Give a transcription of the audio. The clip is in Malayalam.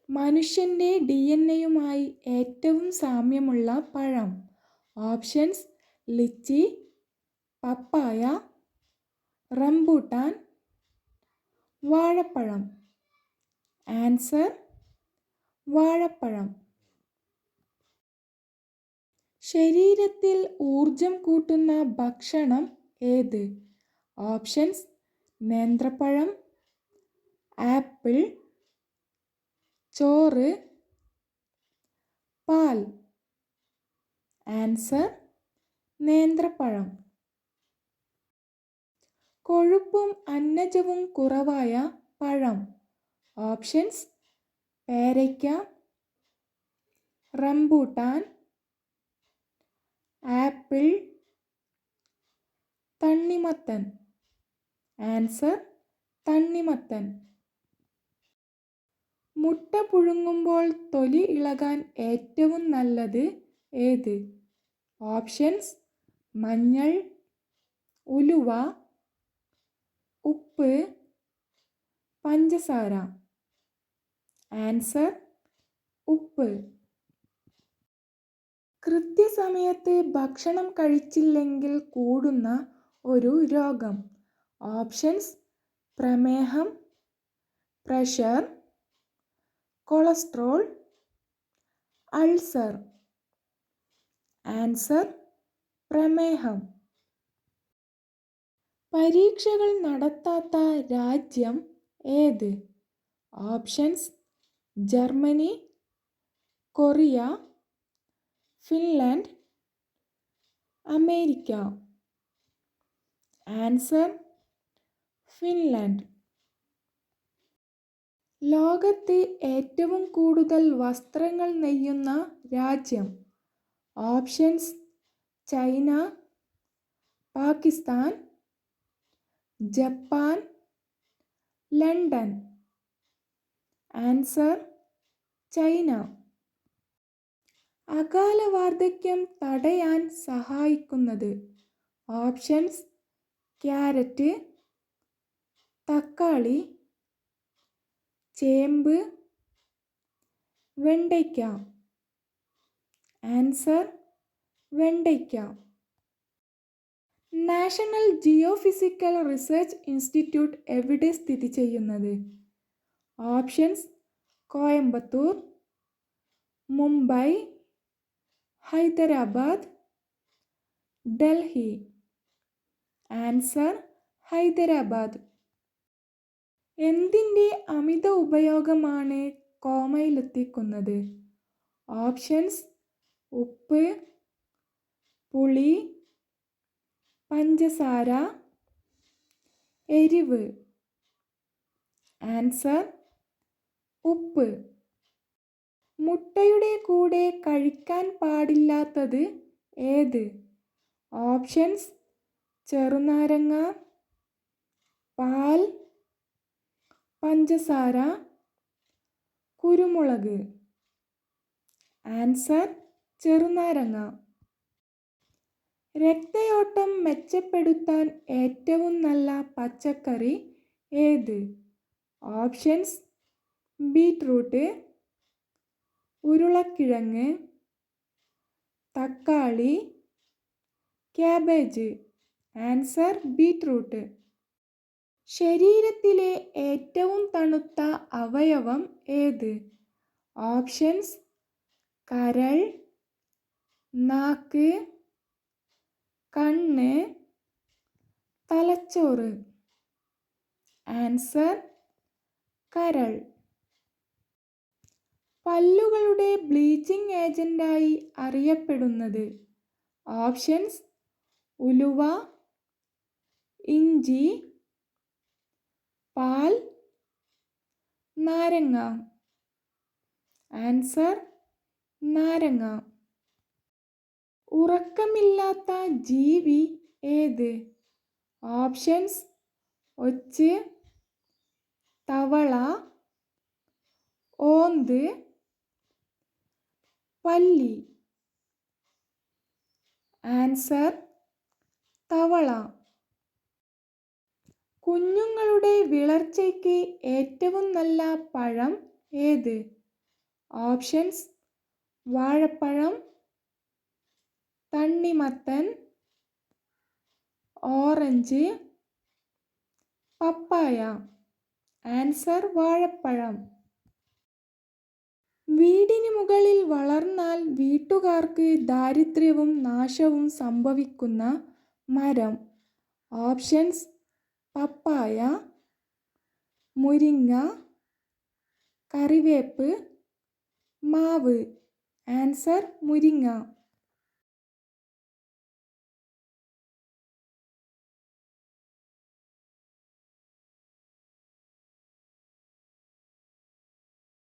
മനുഷ്യൻ്റെ DNA-യുമായി ഏറ്റവും സാമ്യമുള്ള പഴം. ഓപ്ഷൻസ്: ലിച്ചി, പപ്പായ, റംബൂട്ടാൻ, വാഴപ്പഴം. ആൻസർ: വാഴപ്പഴം. ശരീരത്തിൽ ഊർജം കൂട്ടുന്ന ഭക്ഷണം ഏത്? ഓപ്ഷൻസ്: നേന്ത്രപ്പഴം, ആപ്പിൾ, ചോറ്, പാൽ. ആൻസർ: നേന്ത്രപ്പഴം. കൊഴുപ്പും അന്നജവും കുറവായ പഴം. ഓപ്ഷൻസ്: പേരയ്ക്ക, റംബൂട്ടാൻ, ആപ്പിൾ, തണ്ണിമത്തൻ. ആൻസർ: തണ്ണിമത്തൻ. മുട്ട പുഴുങ്ങുമ്പോൾ തൊലി ഇളകാൻ ഏറ്റവും നല്ലത് ഏത്? ഓപ്ഷൻസ്: മഞ്ഞൾ, ഉലുവ, ഉപ്പ്, പഞ്ചസാര. ആൻസർ: ഉപ്പ്. കൃത്യസമയത്ത് ഭക്ഷണം കഴിച്ചില്ലെങ്കിൽ കൂടുന്ന ഒരു രോഗം. ഓപ്ഷൻസ്: പ്രമേഹം, പ്രഷർ, കൊളസ്ട്രോൾ, അൾസർ. ആൻസർ: പ്രമേഹം. പരീക്ഷകൾ നടത്താത്ത രാജ്യം ഏത്? Options: Germany, Korea, Finland, America. Answer: Finland. ലോകത്ത് ഏറ്റവും കൂടുതൽ വസ്ത്രങ്ങൾ നെയ്യുന്ന രാജ്യം. Options: China, Pakistan, Japan, London. Answer: China. അകാല വാർദ്ധക്യം തടയാൻ സഹായിക്കുന്നത്. ഓപ്ഷൻസ്: ക്യാരറ്റ്, തക്കാളി, ചേമ്പ്, വെണ്ടയ്ക്ക. ആൻസർ: വെണ്ടയ്ക്ക. നാഷണൽ ജിയോഫിസിക്കൽ റിസർച്ച് ഇൻസ്റ്റിറ്റ്യൂട്ട് എവിടെ സ്ഥിതി ചെയ്യുന്നത്? ഓപ്ഷൻസ്: കോയമ്പത്തൂർ, മുംബൈ, ഹൈദരാബാദ്, ഡൽഹി. ആൻസർ: ഹൈദരാബാദ്. എന്തിൻ്റെ അമിത ഉപയോഗമാണ് കോമയിലെത്തിക്കുന്നത്? ഓപ്ഷൻസ്: ഉപ്പ്, പുളി, പഞ്ചസാര, എരിവ്. ആൻസർ: ഉപ്പ്. മുട്ടയുടെ കൂടെ കഴിക്കാൻ പാടില്ലാത്തത് ഏത്? ഓപ്ഷൻസ്: ചെറുനാരങ്ങ, പാൽ, പഞ്ചസാര, കുരുമുളക്. ആൻസർ: ചെറുനാരങ്ങ. രക്തയോട്ടം മെച്ചപ്പെടുത്താൻ ഏറ്റവും നല്ല പച്ചക്കറി ഏത്? ഓപ്ഷൻസ്: ബീറ്റ്റൂട്ട്, ഉരുളക്കിഴങ്ങ്, തക്കാളി, ക്യാബേജ്. Answer: beetroot. ശരീരത്തിലെ ഏറ്റവും തണുത്ത അവയവം ഏത്? ഓപ്ഷൻസ്: കരൾ, നാക്ക്, കണ്ണ്, തലച്ചോറ്. ആൻസർ: കരൾ. പല്ലുകളുടെ ബ്ലീച്ചിങ് ഏജന്റായി അറിയപ്പെടുന്നത്. ഓപ്ഷൻസ്: ഉലുവ, ഇഞ്ചി, പാൽ, നാരങ്ങ. ആൻസർ: നാരങ്ങ. ഉറക്കമില്ലാത്ത ജീവി ഏത്? ഓപ്ഷൻസ്: ഒച്ച്, തവള, ഓന്ത്, പല്ലി. ആൻസർ: തവള. കുഞ്ഞുങ്ങളുടെ വിളർച്ചയ്ക്ക് ഏറ്റവും നല്ല പഴം ഏത്? ഓപ്ഷൻസ് വാഴപ്പഴം, തണ്ണിമത്തൻ, ഓറഞ്ച്, പപ്പായ. ആൻസർ വാഴപ്പഴം. വീടിന് മുകളിൽ വളർന്നാൽ വീട്ടുകാർക്ക് ദാരിദ്ര്യവും നാശവും സംഭവിക്കുന്ന മരം. ഓപ്ഷൻസ് പപ്പായ, മുരിങ്ങ, കറിവേപ്പ്, മാവ്. ആൻസർ മുരിങ്ങ.